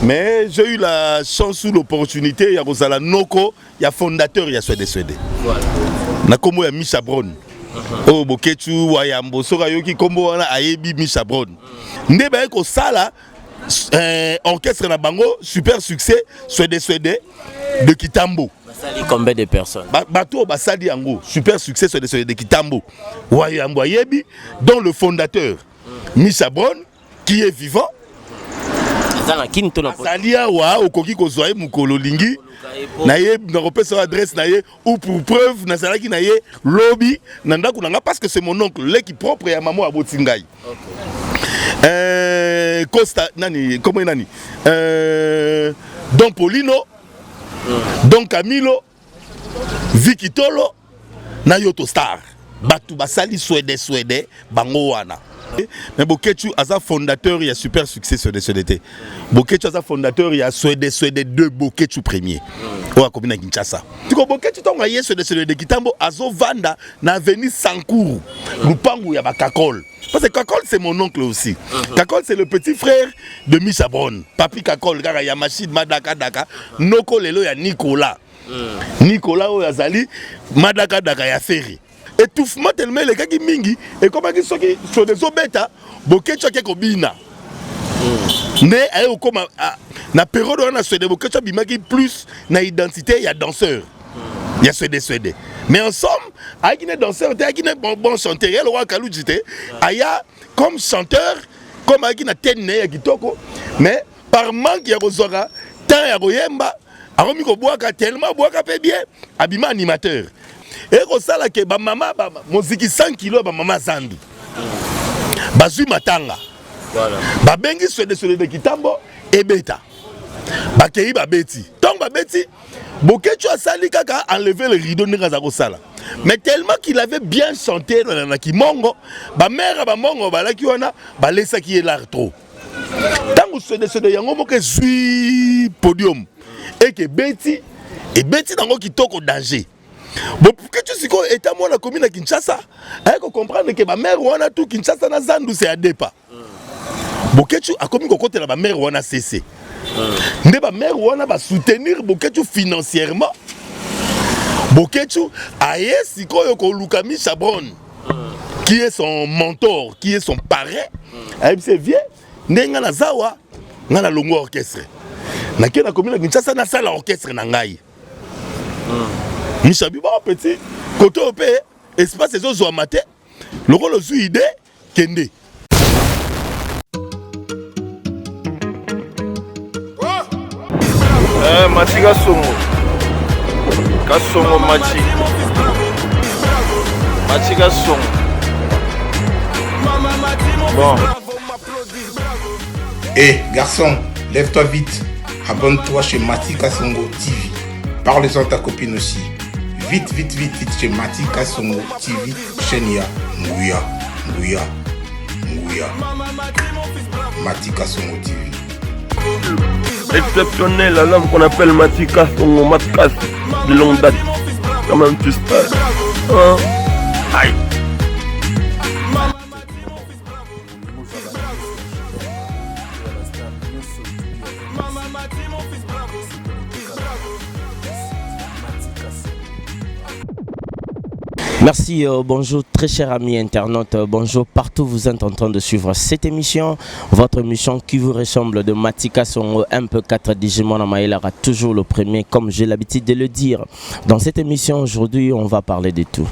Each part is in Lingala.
Mais j'ai eu la chance ou l'opportunité, il y a Rosala Noko, il y a fondateur, il y a Swede. Voilà. Nakomo ya Misha Brown. Oh Bokechu Wayambo Sora Yoki Kombo wana ayebi Misha Brown. Ndeba ko sala orchestre na bango super succès Swede de Kitambo. Basali combien de personnes? Bato basali yango super succès Swede de Kitambo. Wayambo ayebi dont le fondateur Misha Brown qui est vivant. Salia wa okoki kozwa mukolo lingi na ye na repesa adresse na ye ou pour preuve na salaki na ye lobby na ndako nanga parce que c'est mon oncle leki propre ya maman abotingai. Costa nani comment nani Don Polino Don Camilo Vicky Tolo na Yoto Star batu basali Swede bango wana. Mais Bokechu asa fondateur il y a super succès sur DCDT. Bokechu asa fondateur il y a Swede 2 Bokechu premier. Oa komina Kinshasa. Tiko Bokechu tonga yeso de Kitambo azo vanda na avenue Sankourou. Lupangu ya Kakol. Parce que Kakol c'est mon oncle aussi. Kakol c'est le petit frère de Misha Brown. Papi Kakol kaka ya machine Madaka Daka. Noko lelo ya Nicolas. Nicolas Oyazali Madaka Daka ya Ferry. Étouffement tellement les gars qui mingi et comme ils sont sur des obètes Bokechu qui kobina mais ayo comme na période on a Swede Bokechu bimaki plus na identité il y a danseur il y a Swede mais ensemble avec une danseur avec une bon chanteur le roi Kalujite aya comme chanteur comme avec une tête ya kitoko mais par manque ya kozora tant ya koyemba akomi ko boaka tellement boaka pe bien abima animateur. Et comme ça là que ba maman ba moziki 100 kg ba maman zandu. Bazui matanga. Voilà. Ba bengi Swede de Kitambo et beta. Ba kei ba beti. Donc ba beti Bokechu asali kaka enlever le rideau ndinga za kosala. Mais tellement qu'il avait bien chanté dans la Kimongo, ba mère ba mongo ba la ki wana ba lesa ki elar trop. Tango Swede yango moke zui podium et que beti nango kitoko danger. Bon, pour que tu sais quoi, état moi la commune à Kinshasa, il faut comprendre que ma mère wana tout Kinshasa na zandu c'est à dépa. Bokechu a commis côté la mère wana cessé. Mais ma mère wana va soutenir Bokechu financièrement. Bokechu a yesi ko Lukami Chabron qui est son mentor, qui est son parrain. Il se vient ndenga na zawa ngana longo orchestre. Na kena commune à Kinshasa na sala orchestre na ngai. Mishabi ba petit côté op espace ezo zo matin le rôle zo idée kende Matika Songo Machi Matika Songo. Bon. Garçon, lève-toi vite. Abonne-toi chez Matika Songo TV. Parle-en à ta copine aussi. Vite chez Matika Songo TV, Chenia, Ngouya. Matika Songo TV. Exceptionnel, l'homme qu'on appelle Matika Songo Matkas de longue date. Quand même tu sais. Aïe. Merci, bonjour très chers amis internautes, bonjour partout où vous êtes en train de suivre cette émission, votre émission qui vous ressemble de Matika Songo MP4 Digimon Amaïlara, toujours le premier comme j'ai l'habitude de le dire. Dans cette émission aujourd'hui on va parler de tout.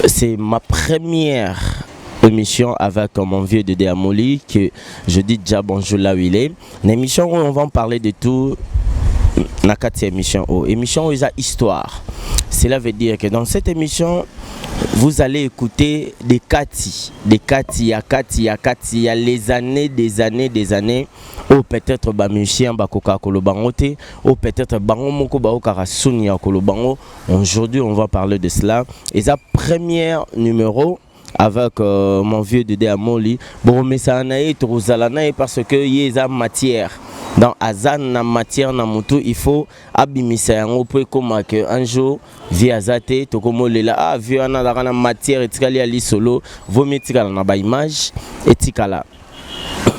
C'est ma première émission avec mon vieux Dédé Amoli que je dis déjà bonjour là où il est. Une émission où on va en parler de tout. Nakati émission où il y a histoire. Cela veut dire que dans cette émission vous allez écouter des Kati, il y a les années, des années, ou peut-être ba musicien ba koka kolobangote, ou peut-être bango moko ba okarasuni ya kolobango. Aujourd'hui on va parler de cela. Et ça premier numéro avec mon vieux Dédé Amoli. Bon mais ça anaï trozalana parce que y a matière. Dans Azan na matière na mutu il faut abimisa yango pour comme que un jour via zate to komo lela via na matière etikali ali solo vomi etikala na ba image etikala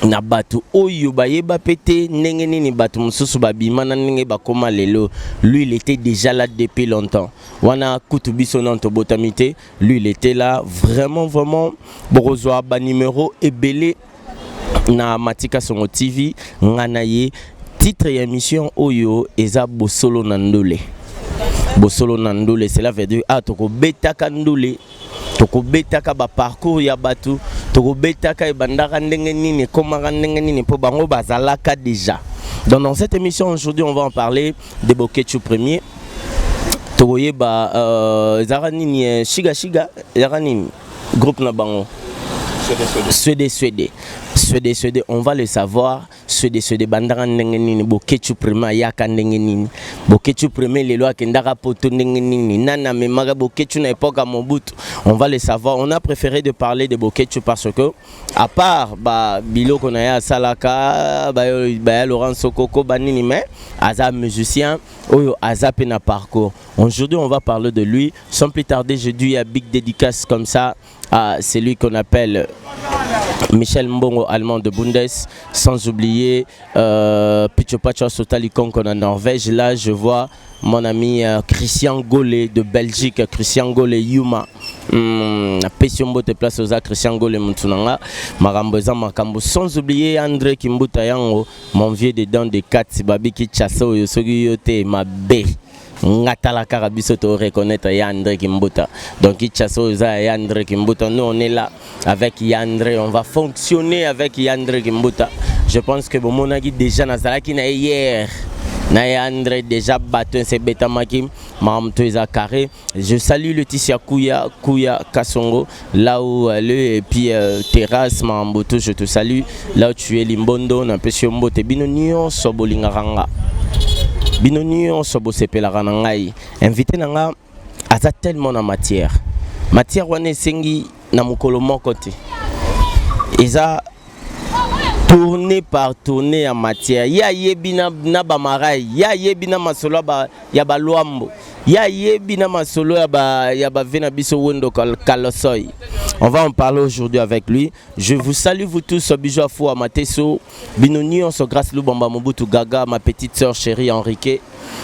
na batu oyo bayeba pété ndenge nini batu mususu babima na ndenge bakoma lelo. Lui il était déjà là depuis longtemps. Wana kutu biso na botamité, lui il était là vraiment borozwa ba numéro ebele na Matika Songo TV ngana ye titre et émission oyo eza Bosolo Nandole. Bosolo Nandole, cela veut dire toko betaka ndole, toko betaka ba parcours ya batu, toko betaka e bandaka ndenge nini, komaka ndenge nini po bango bazalaka déjà. Donc dans cette émission aujourd'hui, on va en parler de Bokechu premier. Toko yeba zara nini shiga zara nini groupe na bango. Suédé, on va le savoir. Suédé, bandara ndenge nini, Bokechu premier yaka ndenge nini, Bokechu premier les lois kendara poto ndenge nini, nana memaga Bokechu na époque à Mobutu. On va le savoir. On a préféré de parler de Bokechu parce que à part Bilo Konaya Salaka, Laurent Sokoko banini, mais Aza musicien, Oyo Aza pena parcours. Aujourd'hui, on va parler de lui. Sans plus tarder, je dis à big dédicace comme ça à celui qu'on appelle Michel Mbongo, allemand de Bundes, sans oublier Pichopacho Sotalikon en Norvège. Là, je vois mon ami Christian Gollet de Belgique, Christian Gollet Yuma. Pesombo te place aux Christian Gollet Moutunanga, Maramboza Makambo. Sans oublier André Kimbuta Yango, mon vieux dedans de 4 Babi Kichaso Yosogi Yote, ma bé. Ngatala Karabiso te reconnaître Yandre Kimbuta. Donc Kichaso Yandre Kimbuta. Nous on est là avec Yandre, on va fonctionner avec Yandre Kimbuta. Je pense que bon monagi déjà Nazalaki na hier. Na Yandre déjà battu c'est beta makim, Mamto Eza carré. Je salue le Tissia Kouya Kasongo, là où elle est, et puis Terrasse Mamboto, je te salue. Là où tu es Limbondo, Nampesiombo, te binonio Sobolingaranga. Binonio sobo sepelaka na ngai invité nanga aza tellement na matière wana sengi na mukolo moko te eza tourner par tourner en matière ya yebi na bamarai ya yebi na masolo ya balwambo ya yebi na masolo ya ba vena biso wendo kalosoi. On va en parler aujourd'hui avec lui. Je vous salue vous tous, bijou afou amateso, binonion so grâce Lubamba Mobutu Gaga, ma petite sœur chérie Henrique,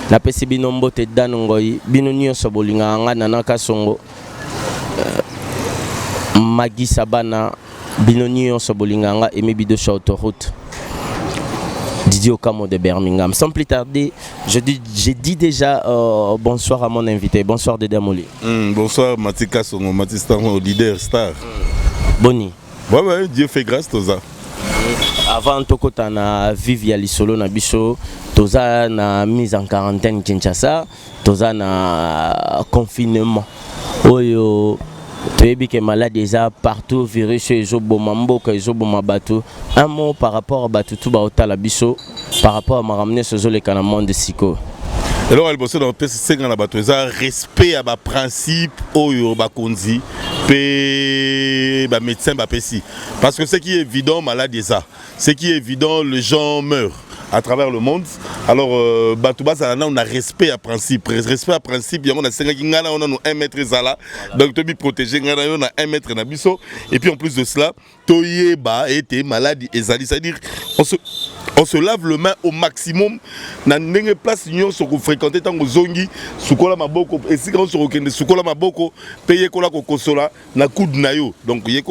la pesi binombo te danongoi, binonion so bolinga nga nanaka songo, Magi Sabana, binonion so bolinga nga emebido sur autoroute. Didier Okamo de Birmingham. Sans plus tarder, j'ai dit déjà bonsoir à mon invité. Bonsoir Dédé Moli. Bonsoir Matika Songo, Matistar, leader star. Boni. Ouais, Dieu fait grâce Toza. Avant Tokota na Vivia Lisolo na Bicho, Toza na mise en quarantaine Kinshasa, Toza na confinement. Oyo tu que malade déjà partout, virus et Zobomambo, Zobomabatou. Un mot par rapport à Batutu Baota la Bisso, par rapport à ma ramener ce zole canamon de Siko. Alors, elle bosse dans le PC dans la bateau. Respect à ma principe, Oyo Bakonzi, médecin Bapesi. Parce que ce qui est évident, malade déjà. Ce qui est évident, les gens meurent à travers le monde. Alors, Batouba, on a respect à principe. Respect à principe, on a 1 mètre zala. Donc, tu es protégé, on a 1 mètre nabiso. Et puis, en plus de cela, Toyeba était malade et zali. C'est-à-dire, on se lave le main au maximum. Dans une place, nous sommes fréquentés tant que zongi, sukola maboko, et si on se reconnaît, sukola maboko, payer kola kokosola, na coup de nayo. Donc, il y a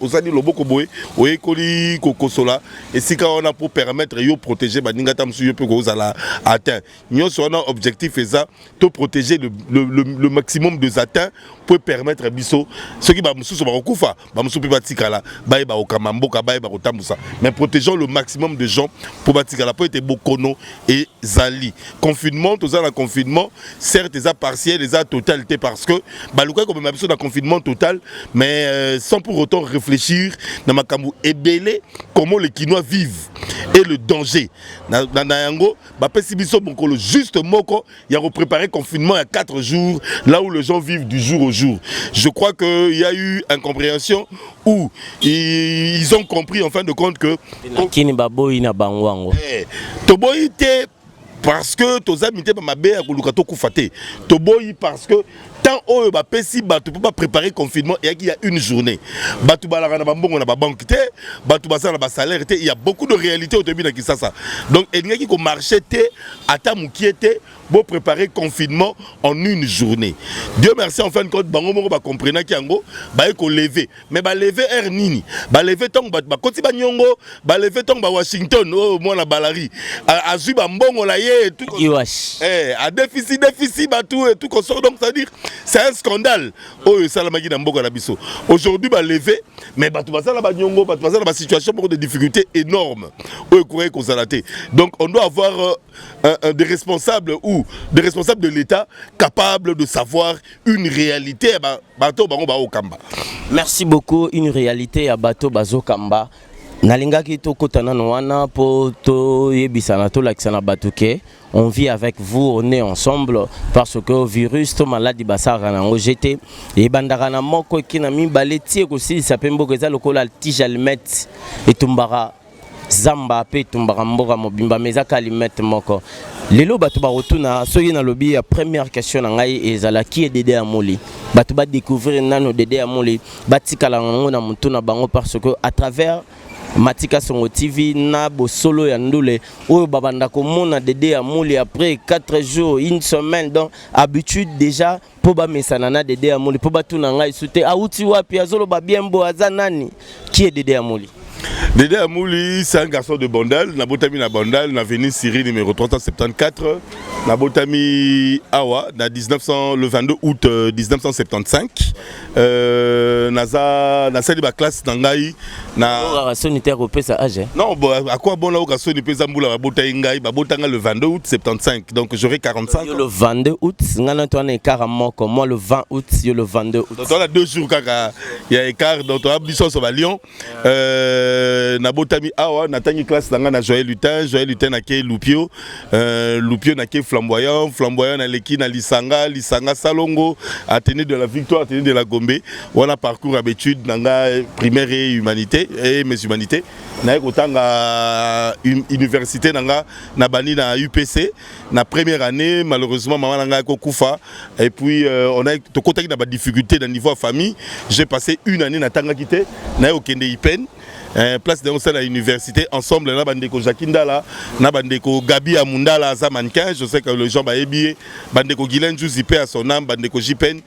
osadi loboko boé, oye koli kokosola, et si on a pour permettre de protéger, baningatam suyo peu ko zala atteint. Nous sommes un objectif et ça, de protéger le maximum de atteints pour permettre à biso, ceux qui sont sur Barokufa, Bamsou Pibatikala, Baïba Okamamboka, Baïba Otamoussa, mais protégeons le maximum de gens pour Batikala, pour être Bokono et Zali. Confinement, tout ça, le confinement, certes, les a partiel, les a totalité, parce que Balouka, comme on a besoin d'un confinement total, mais sans pour autant réfléchir, dans ma Kamou ébélé, comment les Kinois vivent et le danger. Dans Nayango, Bapesibiso Bonkolo, juste Moko, il a préparé confinement à 4 jours, là où les gens vivent du jour au jour. Je crois qu'il y a eu incompréhension où ils ont compris en fin de compte que parce que tos amis ma bé à Kulukato Koufate, Toboyi parce que tant oyo ba pesi batu pour pas préparer confinement et il y a une journée batu balaka na bambongo na ba banque té batu basala na ba salaire té il y a beaucoup de réalités au début na Kisasa donc elingaki ko marché té ata mukiete pour préparer confinement en une journée. Dieu merci en fin de compte bango moko ba comprendre ki yango ba ko lever mais ba lever air nini ba lever tong ba koti ba nyongo ba lever tong ba Washington oh moi na balari azui ba mbongo la ye tout a déficit ba tout et tout qu'on sort donc c'est à dire c'est un scandale oh ça la magi na mboko na biso aujourd'hui ba lever mais ba tout ça la ba nyongo ba tout ça la situation beaucoup de difficultés énormes oh courir qu'on s'alaté donc on doit avoir des responsables ou des responsables de l'État capables de savoir une réalité à bateau bango ba okamba. Merci beaucoup. Une réalité à bateau bazo kamba. Nalingaki to kotana no wana po to yebisana to laksana batuke. On vit avec vous, on est ensemble parce que le virus to maladie basara na ngojete et bandara moko kina mi baleti ko si sapembo keza lokola tijalmet et tumbara zamba pe tumbara mboka mobimba mezaka limette moko. Lelo batu ba rotuna soki na lobby ya première question na ngai ezala qui est Dédé Amoli. Batu ba découvrir nano Dédé Amoli batikala ngo na mutuna bango parce que à travers Matika Songo TV na bo solo ya ndule oyo babanda ko mona Dédé Amoli après 4 jours une semaine donc habitude déjà po ba mesana na Dédé Amoli po batuna ngai sute auti wapi azolo ba biembo azanani qui est Dédé Amoli. Dédé Amoli, c'est un garçon de Bandal. Nabotami na Bandal, na venu Syrie numéro 374. Nabotami Awa, le 22 août 1975. Na sali ba classe nangai na sanitaire au pesa âge. Non, à quoi bon là au garçon ni pesa mbula ba bota ngai ba botanga le 22 août 75. Donc j'aurai 45 ans. Le 22 août, ngana to na écart moko. Moi le 20 août, yo le 22 août. Donc on a 2 jours kaka il y a écart donc on a biso sur Lyon. Nabotami awa natangi classe nanga na Joël Lutin na ke Lupio na ke flamboyant na leki na Lisanga Salongo a tenu de la victoire a tenu de la Gombe on a parcours habitude nanga primaire et humanité et mes humanités na kotanga université nanga na bani na UPC na première année malheureusement maman nanga ko kufa et puis on a to contacté na ba difficulté dans niveau famille j'ai passé une année na tanga kité na okende ipen place de à l'université ensemble na bandeko Jakindala na bandeko Gabi Amundala za mannequin je sais que les gens ba ebié bandeko Gilen Juzipe à son âme bandeko Jipen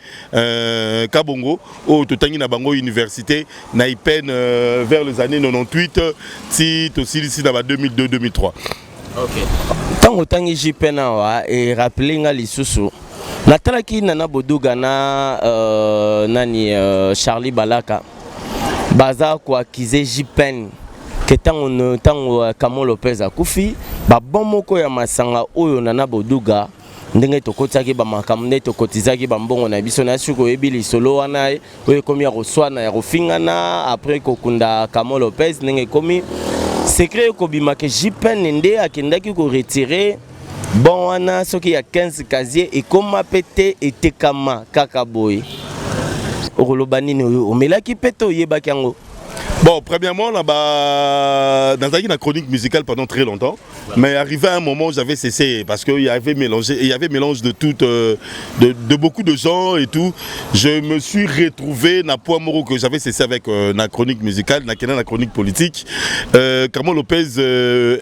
Kabongo au totangi na bango université na ipen vers les années 98 si aussi ici dans 2002 2003. OK. Tango tangi Jipen wa et rappeler nga lisusu natalaki nana boduga na nani Charlie Balaka baza kwa kize jipen ke tango Kamo Lopez akufi ba bon moko ya masanga oyo nana boduga ndenge tokotaki ba makamne tokotizaki ba mbongo na biso na suko ebili solo wana oyo komi ya koswana ya kofingana après kokunda Kamo Lopez ndenge komi secret ko bimake jipen nde akendaki ko retirer bon wana soki ya 15 casier et koma pété et kama kaka boy. Bon, premièrement, là-bas, dans la chronique musicale pendant très longtemps, mais arrivé à un moment où j'avais cessé parce qu'il y avait mélange de tout, de beaucoup de gens et tout. Je me suis retrouvé dans Poids Moro que j'avais cessé avec la chronique musicale, la chronique politique. Kamo Lopez,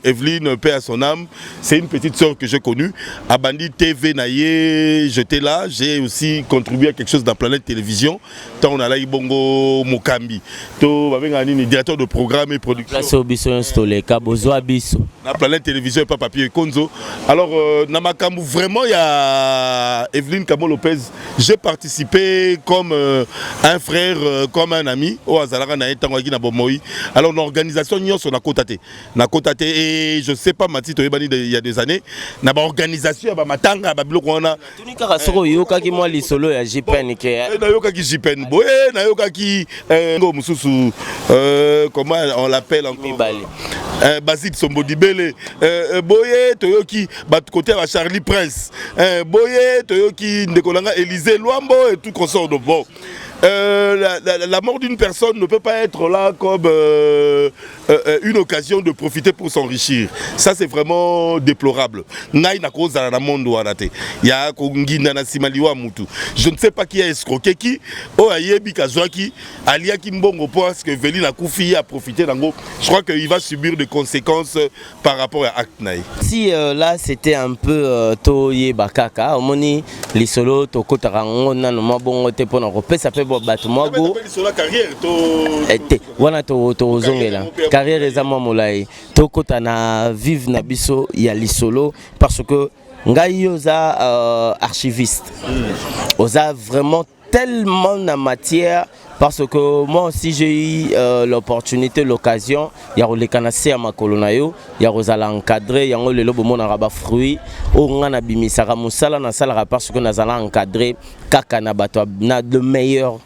Evelyne, paix à son âme, c'est une petite sœur que j'ai connue. À Bandit TV Naye, j'étais là, j'ai aussi contribué à quelque chose dans Planète Télévision. Tant on a là Ibongo Mokambi. Directeur de programme et production. La Planète Télévision et pas papier Konzo. Alors, Namakamou, vraiment, il y a Evelyne Kamo Lopez. J'ai participé comme un frère, comme un ami. Alors, l'organisation, nous sommes à Kotate. Et je ne sais pas, Matito, il y a des années, nous avons organisation, Matanga, Babilokwana. Comment on l'appelle encore Basile Sombodibele Boye Toyoki bat côté à Charlie Prince Boye Toyoki Ndekolanga Élysée Luambo et tout consort de bon la mort d'une personne ne peut pas être là comme une occasion de profiter pour s'enrichir. Ça, c'est vraiment déplorable. Je ne sais pas qui a escroqué qui. Je crois qu'il va subir des conséquences par rapport à acte. Si là, c'était un peu Toye Bakaka, Omoni, Lisolo, Tokotarango, Nanomabongo, Tepono, ça peut battre moi. Wana to zongela carrière ezama molai tokota na vive na biso ya lisolo parce que ngai oza archiviste oza vraiment tellement na matière parce que moi aussi j'ai eu l'opportunité l'occasion ya rolekana se ya makolo na yo ya rozala encadrer yango lelo bomona raba fruit o ngana bimisaka musala na sala parce que nazala encadrer kaka na bato na le meilleur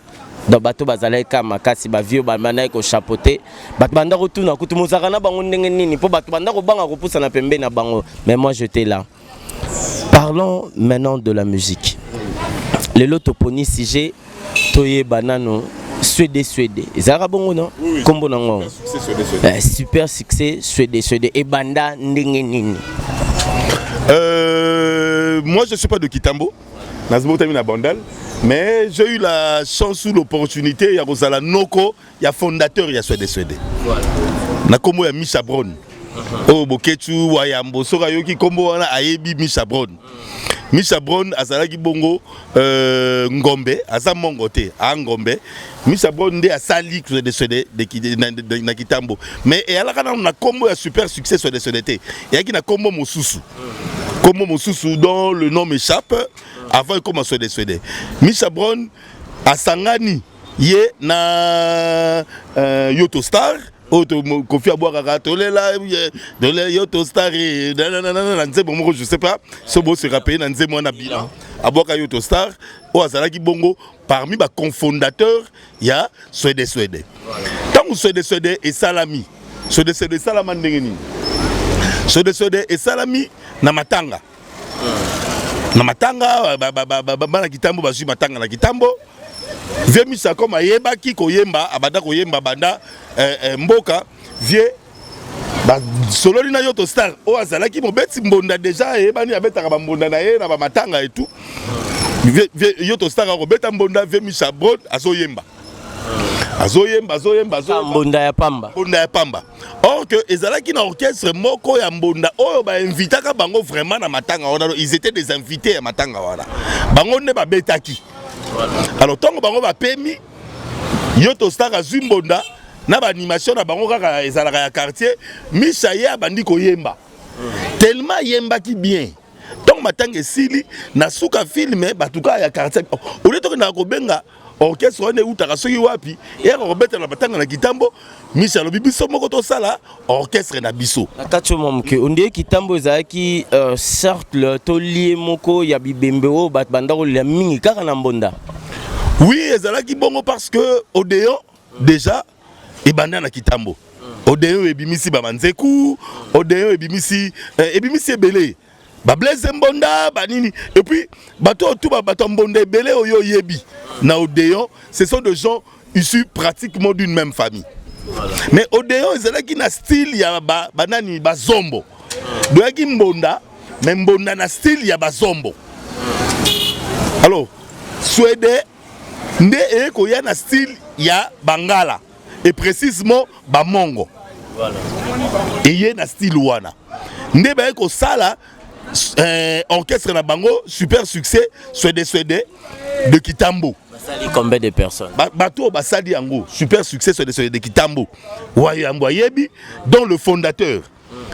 dans bateau bazalai kama kasi ba vieux ba manai ko chapeauter bat banda rotuna kutu muzaka na bango ndenge nini po bat banda ko banga ko pusa na pembe na bango mais moi j'étais là. Parlons maintenant de la musique. Le lotoponi CG Toye Banano Suédé Zara bongo non kombo nango super succès Suédé et banda ndenge nini. Moi je suis pas de Kitambo. Mais j'ai eu la chance ou l'opportunité, il y a Rosala Noko, il y a fondateur, il y a Suédé. Nakomo ya Misha Brown. Oh Bokechu, Wayambo, Sorayoki, Kombo, Ayebi Misha Brown. Misha Brown, Azalaki Bongo, Ngombe, Azamongote, Ngombe. Misha Brown, de Asali, Suédé, de Kitambo. Mais il y a la Kombo, un super succès Suédé. Il y a qui na Kombo Mosusu. Kombo Mosusu, dont le nom m'échappe. Avant il commence à décéder. Misha Brown a Sangani yé na Yotostar Kofi Abouakaka tolela Yotostar et je sais pas ce beau se rappelle nanze moi na bilan Abouaka Yotostar o azalaki bongo parmi ba cofondateurs ya Suédé. Tant Suédé et Salami Suédé Salama ndengeni Suédé et Salami na Matanga na matanga bana kitambo basu matanga na kitambo vie misa comme ayeba ki koyemba abada koyemba banda mboka vie ba solo lina Yoto Star o azalaki mobeti mbonda déjà ebani abetaka ba mbonda na ye na ba matanga et tout vie Yoto Star a robeta mbonda vie Misha Brown azoyemba mbonda ya pamba. Or que ezalaki na orchestre moko ya mbonda oyo ba invitaka bango vraiment na matanga wana ils étaient des invités à matanga wana bango ne ba betaki alors tongo bango ba pemi Yoto Star azwi mbonda na ba animation na bango kaka ezalaka ya quartier Misha ye abandi ko yemba tellement yemba ki bien tongo matanga esili na suka filme batuka ya quartier au lieu to na ko benga orchestre on est où t'as soki wapi et on rebête na batanga na Kitambo Misha lobi biso moko to sala orchestre na biso akacho momke ondie Kitambo ezaki certes le tolier moko ya bibembeo bat bandako la mingi kaka na mbonda. Oui ezalaki bongo parce que Odéon déjà et banda na Kitambo Odéon ebimisi ba manzeku Odéon ebimisi ebele ba Blaise Mbonda banini et puis bato tout bato mbonda ebele oyo yebi na Odéon ce sont des gens issus pratiquement d'une même famille. Voilà. Mais Odéon ezalaki na style ya banani bazombo doyaki mbonda mais mbonda na style ya bazombo. Alors Suédé nde ekoya na style ya Bangala et précisément Bamongo. Voilà. Et yé na style wana nde ba eko sala orchestre na bango super succès Suédé de Kitambo. Basali combien de personnes? Bato basali yango super succès de Kitambo. Wayambo yebi dont le fondateur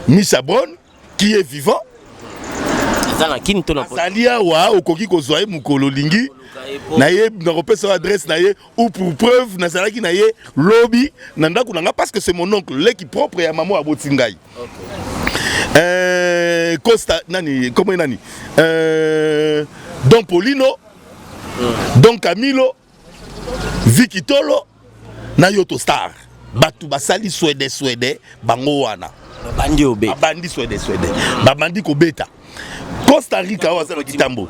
Misha Brown qui est vivant. Salia wa okoki kozwa mukolo lingi na ye na repesa adresse na ye ou pour preuve na salaki na ye lobby na ndako nanga parce que c'est mon oncle leki propre ya maman abotingai. Costa nani comment nani Don Polino Don Camilo Vicky Tolo na Yoto Star batu basali Suédé bango wana bandi obe bandi Suédé babandi ko beta Costa Rica wa na Kitambo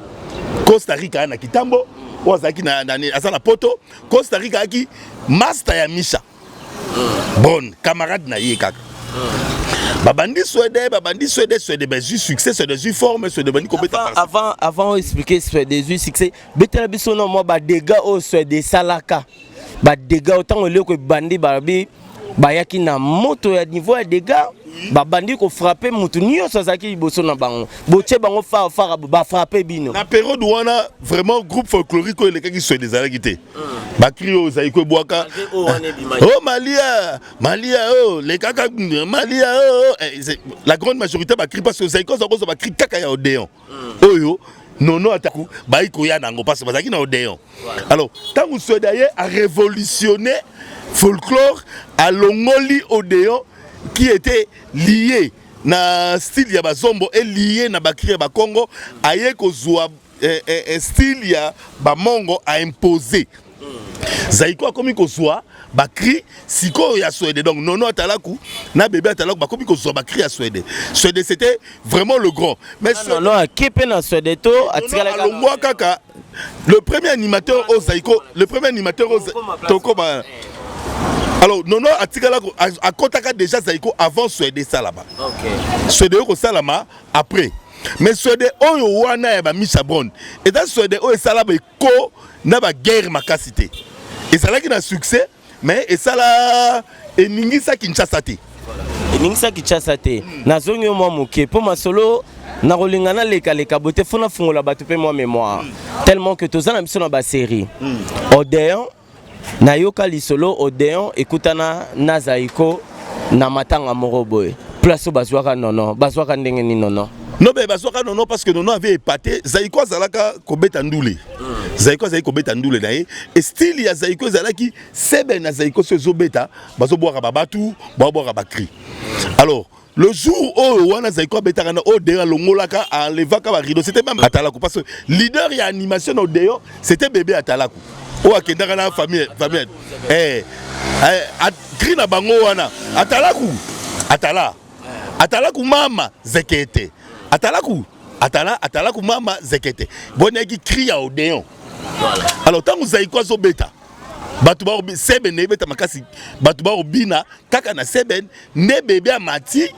Costa Rica na Kitambo ozaki na asala poto Costa Rica aki master ya Misha bon camarade na ye kaka babandi Suède ben juste succès c'est des formes c'est des bandi compétents avant expliquer sur des succès betela biso non moi ba dégâts au Suède salaka ba dégâts autant le que bandi barbi bayaki na moto ya niveau ya dégâts babandi ko frapper mutu nyonso azaki liboso na bango botie bango fara ba frapper bino na période wana vraiment groupe folklorique elekaki Suède ezalaki te bakri oyo ozali koebwaka oh Malia oh les kaka Malia oh la grande majorité bakri parce que ozali kozwa bakri kaka ya Odéon oyo nono ataku bayi koya nango parce que bazaki na Odéon alors tango Suède a révolutionné folklore à longoli Odéon qui était lié na style ya bazombo et lié na bakri ya bakongo aye kozwa style ya bamongo a imposé zaiko akomi kozwa bakri siko ya Suède donc nono atalaku na bébé atalaku bakomi kozwa bakri ya Suède c'était vraiment le grand mais non kepe na Suède to atikala kaka le premier animateur au zaiko tokoma alors nono atikala akotaka déjà zaiko avant Suède ça là-bas Suède ko salama après mais Suède oyo wana ya ba Misha Brown et dans Suède oyo salaba ko na ba guerre makasité et ça là qui na succès mais et ça là eningisa Kinshasa te eningisa Kinshasa te nazongi mo moke po masolo na rolingana leka bote fona fungola bato pe moi mémoire tellement que tozana biso na ba série Odéon na yoka lisolo Odéon ekutana na zaiko na matanga moroboy place bazwaka nono bazwaka ndenge ni nono non mais bazwaka nono parce que nono avait épaté zaiko zalaka kobeta ndule zaiko zali kobeta ndule na ye et style ya zaiko zalaki sebe na zaiko sezo beta bazo boaka babatu boaka bakri alors le jour où on a zaiko betaka na Odéon longolaka enlevaka ba rideau c'était même Atalaku parce que leader ya animation Odéon c'était bébé Atalaku o akendaka na famille kri na bango wana Atalaku mama zekete Atalaku mama zekete bonaki cri ya Odéon alors tango zaiko zo beta batu ba seben ne beta makasi batu ba obina kaka na seben ne bébé amati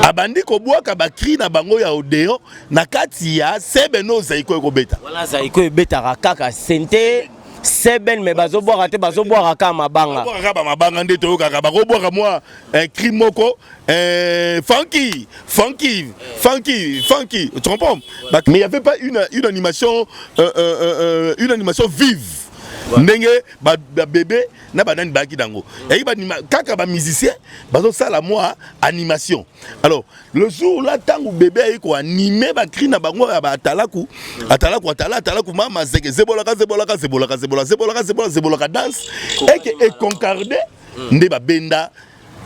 abandi ko bwaka ba cri na bango ya Odéon na kati ya seben no zaiko ko beta voilà zaiko beta kaka sente seben me bazo boire ka mabanga mabanga nde to kaka ba ko boire moi cri moko funky tu comprends mais il y avait pas une animation vive ndenge ba bébé na banani baki dango et ba kaka ba musicien bazo sala moi animation alors le jour là tango bébé ko animer ba cri na bango ba atalaku mama zebolaka danse et concordé nde ba benda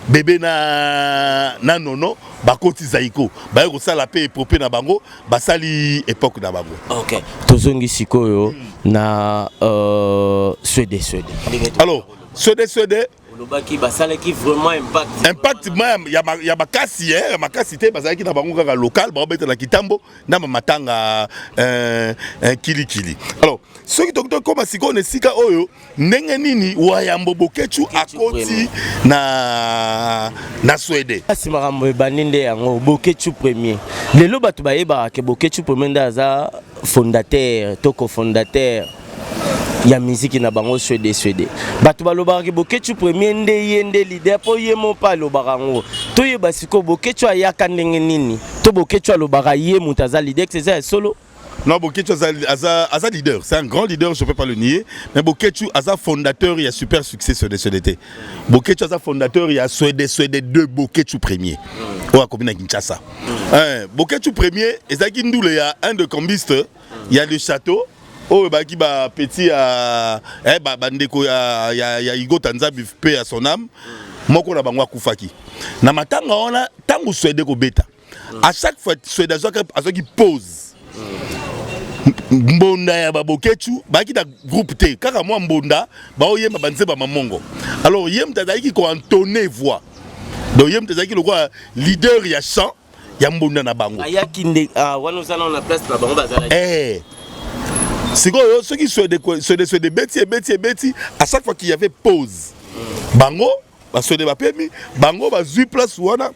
bébé na nono bakoti zaiko ba ko sala pe epopé na bango basali époque na bango OK tozongi sikoyo na Suède alors Suède lobaki basalaki vraiment impact même ya makasi te bazalaki na bango kaka local ba beta na kitambo na matanga kilikili alors soki tokito koma siko ne sika oyo ndenge nini wayambo bokechu akoti na Suède asi makambo ebaninde yango bokechu premier lelo bato bayeba ke bokechu premier ndaza fondateur toko fondateur ya musique na bango Suède bato balobaka bokechu premier nde leader po ye mo pa lobaka ngo to ye basiko bokechu ayaka ndenge nini to bokechu alobaka ye mutaza leader c'est ça solo non bokechu aza leader c'est un grand leader je peux pas le nier mais bokechu aza fondateur il y a super succès sur Suède bokechu aza fondateur il y a Suède 2 bokechu premier o komina Kinshasa bokechu premier ezaki ndule ya un de combiste il y a le château oh baki ba petit bandeko ya Igo Tanzabi pe à son âme moko na bango akufaki na matanga ona tango Suède ko beta à chaque fois Suède azoki pose mbonda ya babokechu baki da groupe te kaka moi mbonda ba oyemba banze ba mamongo alors yem tazaki ko entonner voix donc yem tazaki le quoi leader ya chant ya mbonda na bango ayaki wana uzana na place na bango bazala C'est quoi ceux qui sont des bêtis, à chaque fois qu'il y avait pause. Bango, sur des papiers, bango, zui place ouana.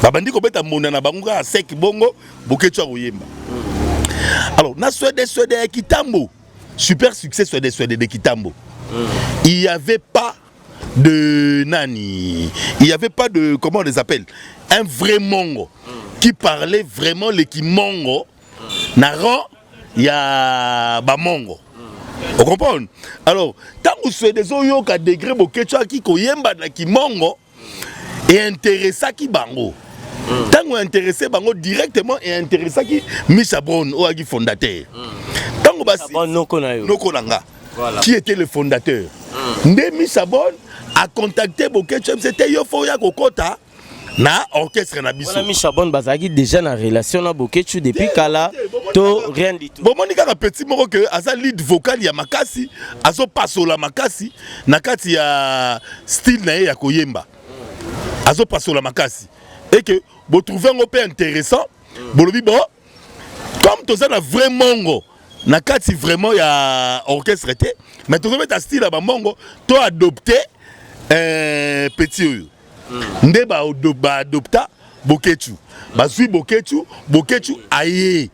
Babandi ko beta mona na bango à sec bongo, bokecho oyemba. Alors, na Suède Kitambo. Super succès Suède de Kitambo. Il n'y avait pas de nani. Il n'y avait pas de, comment on les appelle, un vrai mongo qui parlait vraiment le kimongo. Naran, il y a bamongo. Vous comprenez? Alors, tant que Suède des oyo ka degré bokecho qui koyemba na kimongo et intéressa qui bango. Tant qu'on intéressé bango directement et intéressé qui Misha Brown ou qui fondateur. Tant qu'on basi Nokonanga qui était le fondateur. Ndé Misha Brown a contacté Bokecho, c'était yo foya kokota na orchestre na biso. Misha Brown bazaki déjà na relation na Bokecho depuis kala to rien du tout. Bon monika ka petit moko que asa lead vocal ya makasi, azo pasola makasi na kati ya style na ya koyemba. Azo pasola makasi. Et que vous trouvez un peu intéressant, bon, comme tu as vraiment mongo, na kati vraiment ya orchestre été, mais tu as un style à mongo, tu as adopté un petit ndé ba adopta Bokecho, ba sui Bokecho aye.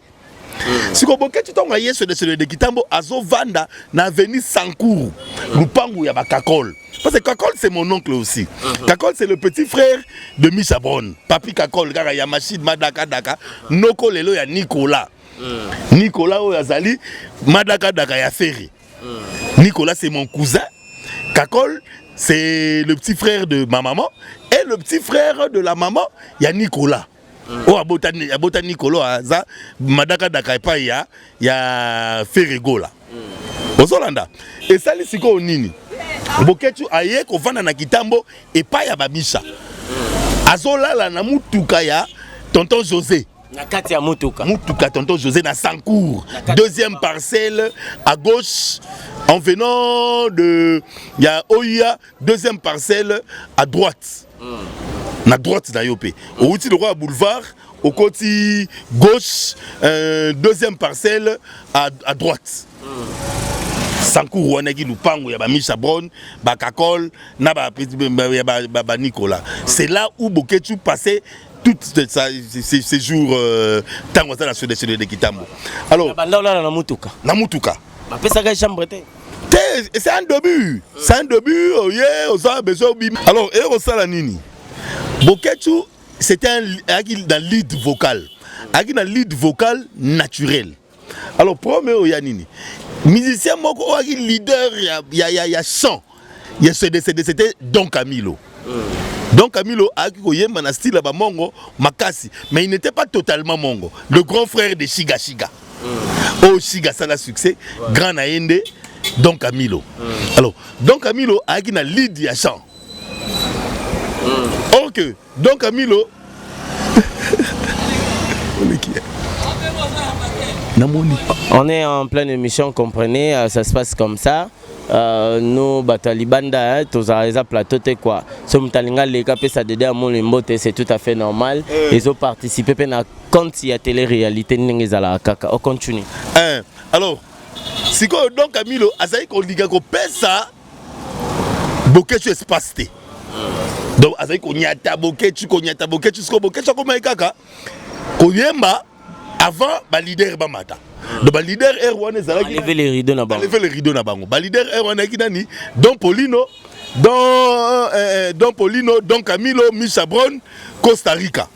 Si ko Bokecho tonga yeso de Kitambo azo vanda na avenue Sankourou, lupangu ya bakakol. Parce que Kakol c'est mon oncle aussi. Kakol c'est le petit frère de Misha Brown. Papi Kakol, gara ya machine Madaka Daka, Noko lelo ya Nicolas. Nicolas Oyazali, Madaka Daka ya Ferry. Nicolas c'est mon cousin. Kakol c'est le petit frère de ma maman. Et le petit frère de la maman, il y a Nicolas. Oh, abota Nicolas, Madaka Daka pa ya Ferrigo là. Ozolanda. Et ça les siko nini. Bokecho aye ko vanda na Kitambo et pas ya babisha. Azolala na mutuka ya tonton José. Na kati ya mutuka. Mutuka tonton José na Sankour. Deuxième parcelle à gauche en venant de ya Oya, deuxième parcelle à droite. Na droite na Yopé. Au outil le roi boulevard au côté gauche deuxième parcelle à droite. Sankour wanaki lupango ya ba Misha Brown, ba Kakol, na ba Nicolas. C'est là où Bokecho passait tous ces jours tango ça la Suède de Kitambo. Alors na mutuka. Na mutuka. Ba pesa ga chambre té. C'est un début. C'est un début, on a besoin bim. Alors et on sala nini. Bokecho c'était un lead vocal. Un lead vocal naturel. Alors premier Yanini. Musicien moko oaki leader ya chant. C'était Don Camilo. Don Camilo a koyemba na style ba mongo makasi, mais il n'était pas totalement mongo. Le grand frère de Shiga. Oh Shiga ça a succès, grand naende Don Camilo. Alors Don Camilo a na lead ya chant. OK, Don Camilo on est en pleine émission, comprenez, ça se passe comme ça. Nous, Batalibanda, tous à plateau, quoi. Ce Mtalinga, les capés, ça dédé à mon limbote, c'est tout à fait normal. Ils ont participé à quand il y a télé-réalité, on continue. Alors, si donc Camilo, Azaï, on dit qu'on pèse ça, Bokecho espace. Donc, Azaï, qu'on y a Bokecho, comme un caca, qu'on y a avant ba leader bamata. Donc ba leader R1 ezalaki lever les rideaux na bango. Lever les rideaux na bango. Ba leader R1 ki nani Don Polino, Don Polino, Don Camilo, Misha Brown, Costa Rica.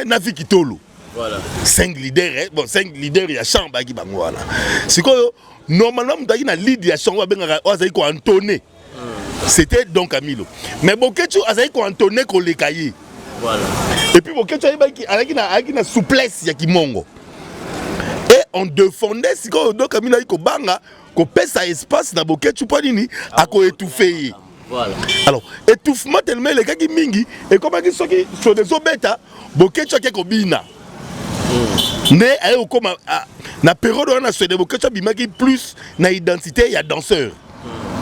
Na Vikitolo. Voilà. 5 leaders, bon 5 leaders ya chambre ki bango voilà. Sikoyo normalement mutaki na lead ya chambre bengaka azali ko entonner. C'était Don Camilo. Mais Bokecho azali ko entonner ko lekaye. Voilà. Et puis Bokecho avec une souplesse ya kimongo. Et on défendait si Don Camilo ko banga ko pesa espace na Bokecho pa nini ako étouffer. Voilà. Alors, étouffement tellement les gars qui mingi et comme ils sont qui sur des obeta Bokecho ke ko bina. Mais ayo comme na période on a sur des Bokecho bimaki plus na identité ya danseur.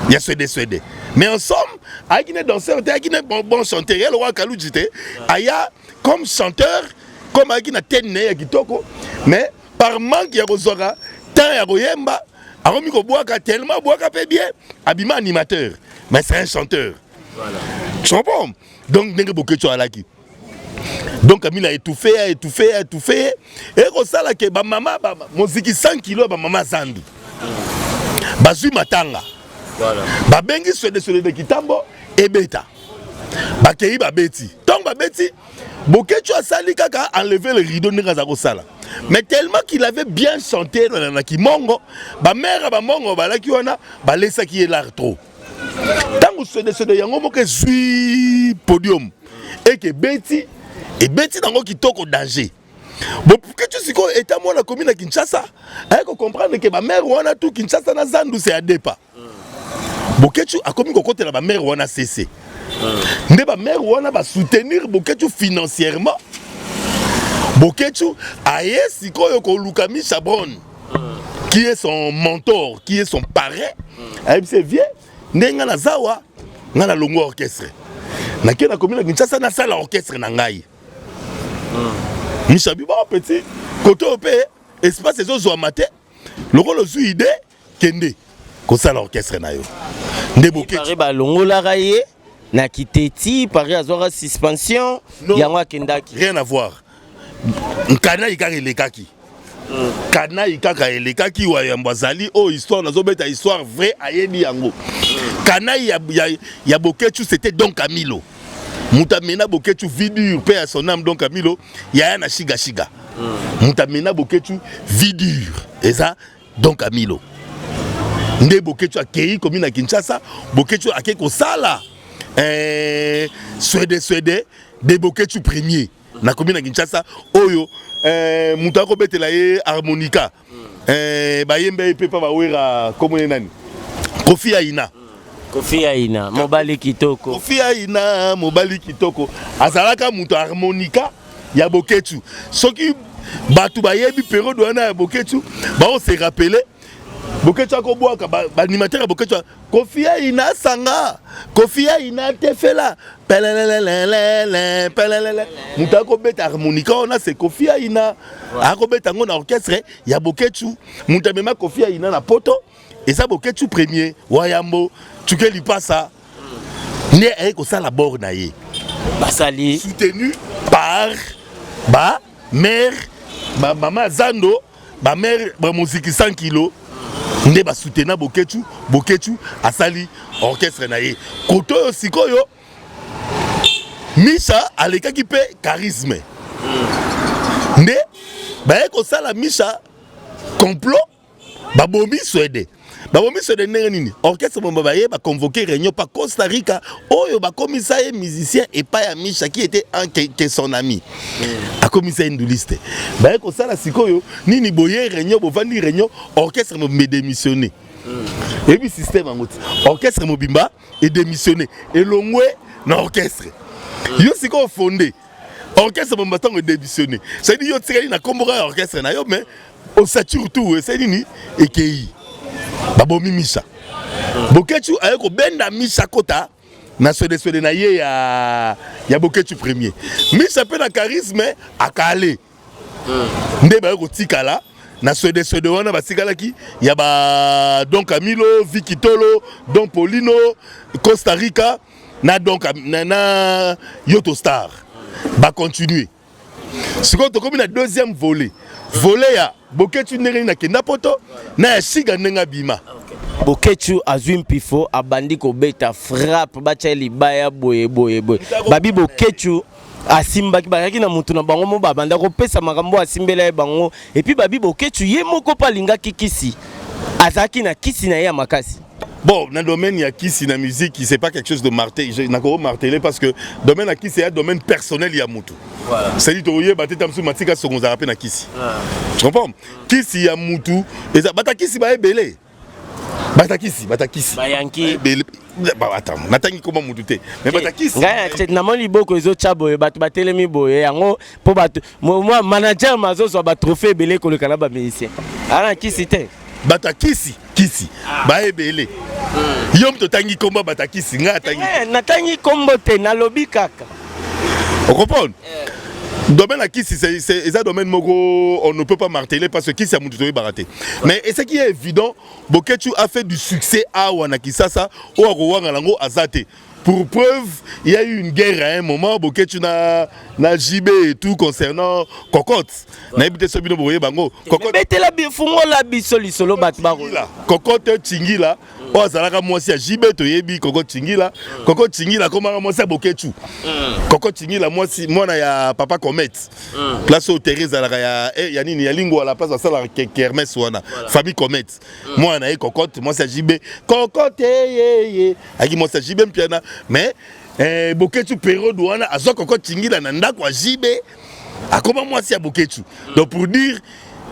Il y a Suède. Mais ensemble, avec une danseur, avec une bon chanteur, il y a le roi Kaloudjité, il y a comme chanteur, comme avec une tête, mais par manque, il y a tant ya koyemba akomi ko boaka tellement boaka pe bien abima animateur mais c'est un chanteur. Voilà. Tu comprends? Donc ndenge Bokecho alaki. Donc Amila a étouffé et comme ça là que ba maman moziki 100 kg ba maman Zandu. Bazui matanga. Voilà. Ba bengi de kitambo et beta. Ba kei ba beti. Donc ba beti Bokecho a sali kaka enlever le rideau ndenge za sala. Mais tellement qu'il avait bien chanté dans la Kimongo, ba mère ba mongo ba la ki wana ba lesa ki l'art trop. Tant que de yango moke zui podium et que beti et beti nango ki toko danger. Bon pour que tu siko eta mo la commune à Kinshasa, il faut comprendre que ba mère wana tout Kinshasa na Zandu c'est à dépa. Bokecho a commis côté la ba mère wana cessé. Nde ba mère wana ba soutenir Bokecho financièrement. Bokecho aye sikoyo ko Lukami Chabron qui est son mentor, qui est son parrain. Il se vient ndenga na zawa ngana longo orchestre. Na kena commune Kinshasa na sala orchestre na ngai. Mishabi ba petit côté opé espace ezo zo matin. Loko lo zu idée kende ko sala orchestre na yo. Nde Bokecho ba longo la raye na kiteti pari azora suspension yango kendaki. Rien à voir. Nkana ikaka elekaki. Kana ikaka elekaki wa yambazali oh histoire nazo beta histoire vrai ayedi yango. Kana ya Bokecho c'était donc Camilo. Mutamena Bokecho vidur paix à son âme donc Camilo ya na shiga. Mutamena Bokecho vidur et ça donc Camilo. Nde Bokecho akei comme na Kinshasa Bokecho akei ko sala Suède de Bokecho premier. Na commune à Kinshasa oyo mutako betela ye harmonica bayembe pepa bawera comme nani Kofi Aina mobali kitoko azalaka muto harmonica ya Bokecho soki batu bayebi période wana ya Bokecho ba on se rappeler Bokecho ko boaka ba animateur ya Bokecho Kofi Aina sanga Kofi Aina tefela pelelelelele pelelele mutako beta harmonica on a c'est Kofi Aina ako beta ngo na orchestre ya Bokecho mutamema Kofi Aina na poto et ça Bokecho premier wayambo tuke li passa ne eko sala bord na ye basali soutenu par ba mère ba maman Zando ba mère ba musique 100 kg nde ba soutenir Bokecho asali orchestre na ye koto sikoyo Misha alekaki pe charisme nde ba eko sala Misha complot ba bombi Suède ndenge nini orchestre bomba ba convoqué réunion par Costa Rica oyo ba commissaire musicien et pas ya Misha qui était que son ami a commissaire nduliste ba eko sala sikoyo nini boye réunion bovandi réunion orchestre me démissionné et puis système angoti orchestre mobimba et démissionné et longwe na orchestre yo siko fondé orchestre bomba tango démissionné ça dit yo tikali na kombora orchestre na yo mais au sature tout c'est nini ekei babomi Misha Bokecho ayeko benda Misha kota na Suède na ye ya Bokecho premier Misha pe na charisme akale nde ba ko tikala na Suède wana basikalaki ya ba Don Camilo Vikitolo Don Polino Costa Rica na donc na Yoto Star ba continuer siko to comme na deuxième volet ya Bokecho ndenge na kenda poto na ya shiga ndenga bima Bokecho azwi mpifo abandi ko beta frappe bacha libaya boye babi Bokecho asimbaki bakaki na mutu na bango mo babanda ko pesa makambo asimbela bango et puis babi Bokecho ye moko palinga kikisi azaki na kisi na ya makasi. Bon, dans le domaine, il y a qui si la musique, c'est pas quelque chose de martelé. Je n'ai pas martelé parce que le domaine à qui c'est un domaine personnel, il y a Moutou. C'est-à-dire que tu as Matika sur mon appel à qui si. Tu comprends? Qui si il y a Moutou, et ça, qui si va belé. Batakisi. Bayanki. Attends, n'attends comment Moutou. Mais Batakisi. C'est na liboko ezo chaboye batu batelemi boye yango po batu moi manager mazo so ba trophée belé ko le kanaba musicien. Ana kisi te. Batakisi kisi baebele yom to tangi komba batakisi nga tangi na tangi kombo te na lobi kaka o comprendre Domaine à qui c'est un domaine mogo, on ne peut pas marteler parce que qui c'est Moutoui Baraté. Mais et ce qui est évident, Boketu a fait du succès à Wanakisasa ou à Rowangalango Azate. Pour preuve, il y a eu une guerre à un moment, Boketu na JB et tout concernant Cocotte. Na habité ce bino boye bango. Cocotte. Mais la bifungo la bisoli solo batbaro. Cocotte Tingila. Oh azalaka mwasi ya JB to yebi Cocotte Tingila. Cocotte Tingila comment mwasi ya Boketu. Cocotte Tingila mwasi mwana ya papa Comet. Place au Thérèse alaka ya nini ya lingo à la place ça la Kermesse wana. Famille Comet. Mwana ya Cocotte mwasi ya JB. Cocotte ye. Aki mwasi ya JB mpiana. Mais Boketu période wana azo Cocotte Tingila na ndako JB akoma mwasi ya Boketu. Donc pour dire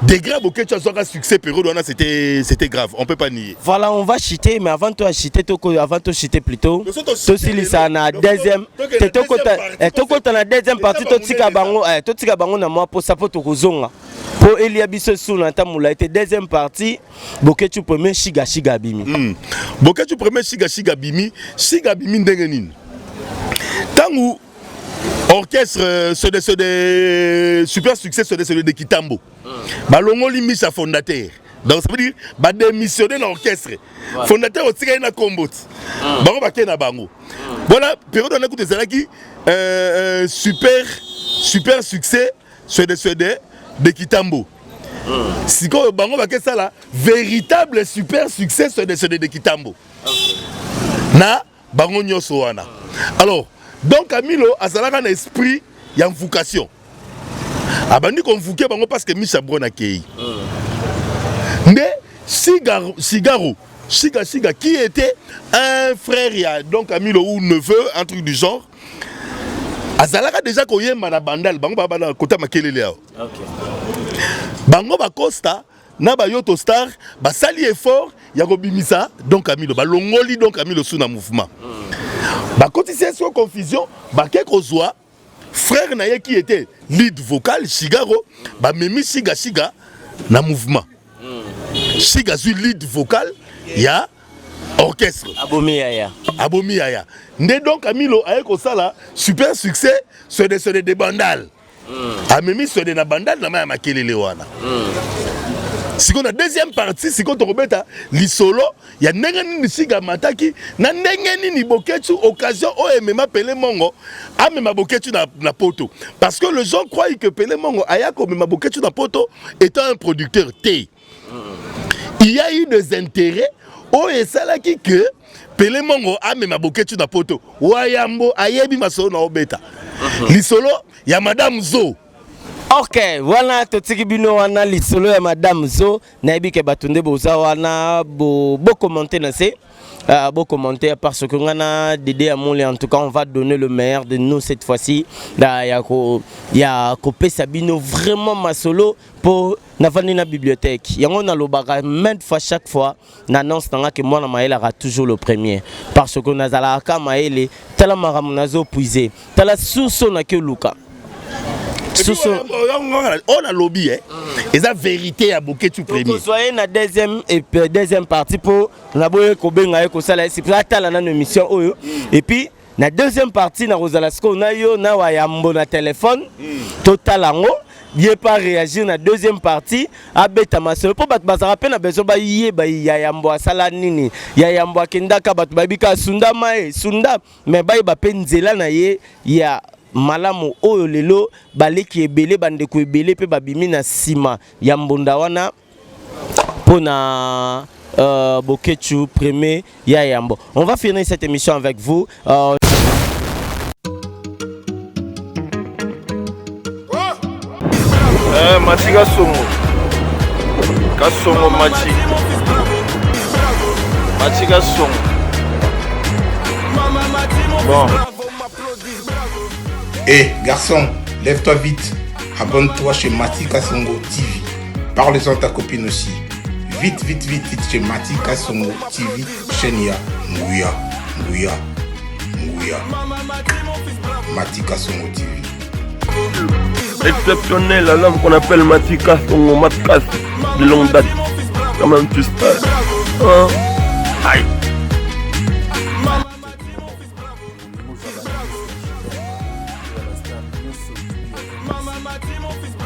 degré Boketu a succès période wana c'était grave, on peut pas nier. Voilà, on va chiter mais avant toi chiter avant toi chiter plutôt. Tosili ça na deuxième tokota na deuxième partie totika bango na moi pour ça pour kozonga. Pour Elia biso suna tamula était deuxième partie Boketu premier shiga bimi. Boketu premier shiga bimi ndenge nini. Tangu orchestre c'est des super succès c'est de Kitambo. Balongo limisa fondateur. Donc ça veut dire ba démissionner dans l'orchestre. Fondateur aussi na Kombot. Bango bakena bango. Voilà, période on écoute ça qui super succès c'est de Kitambo. Si ko bango bakena ça là véritable super succès c'est de Kitambo. Na bango nyoso wana. Alors donc Camilo azalaka un esprit ya vocation. Abandi convoqué bango parce que Micha Brona kei. Mais Shiga qui était un frère ya donc Camilo ou neveu un truc du genre. Azalaka déjà koyemba na bandal bango ba na kota makelele yao. OK. Bango ba Costa na ba Yoto Star ba sali effort ya kobimisa donc Camilo ba longoli donc Camilo sous na mouvement. Ba kotisi sur confusion ba kekozwa frère naye qui était lead vocal Shigaro ba memi Shiga na mouvement. Shiga zu lead vocal ya orchestre Abomi Yaya. Né donc Camilo aye ko sala super succès sur des bandal. A memi sur des bandal na ma makelele wana. Si on a deuxième partie, si on a l'isolo, il y a n'engeni Shiga mataki, na n'engeni ni Boketu occasion o emema Pele Mongo, a mema Boketu na poto. Parce que les gens croient que Pele Mongo ayako mema Boketu na poto étant un producteur T. Il y a eu des intérêts o esalaki que Pele Mongo a mema Boketu na poto. Wayambo ayebi maso na obeta. L'isolo, il y a Madame Zo. Ok, voilà totiki bino wana lisolo ya Madame Zo na ebike batunde boza wana bo commenter na se bo commenter parce que ngana Dédé Amole en tout cas on va donner le meilleur de nous cette fois-ci là ya ko pesa bino vraiment masolo pour na vandi na bibliothèque yango na lobaka maintes fois chaque fois na annonce nanga que moi na maela aura toujours le premier parce que nazala ka maele tala maramu nazo puiser tala suso na ke luka. On a lobby, et la vérité à Boketu premier. Soyez na deuxième partie pour la boye kobenga ko sala c'est pour atala na émission oyo et puis na deuxième partie na Rosalasco na yo na wayambo na téléphone totalango bien pas réagir na deuxième partie abeta masolo po bat bazara pe na bezo ba yé ba yayambo asala nini yayambo akendaka bat babika sunda mai sunda mais ba pe nzela na ye ya malamu oyo lelo baleki ebele bandeko ebele pe babimi na sima ya mbonda wana pona Boketu premier ya yambo. On va finir cette émission avec vous. Matika Songo. Kasongo Matika Songo. Bon. Hé, garçon, lève-toi vite. Abonne-toi chez Matika Songo TV. Parle-en ta copine aussi. Vite chez Matika Songo TV. Chenia, Nguya. Matika Songo TV. Exceptionnel, la langue qu'on appelle Matika Songo Matkas de longue date. Quand même, tu sais. Hein? Aïe. m'a dit mon fils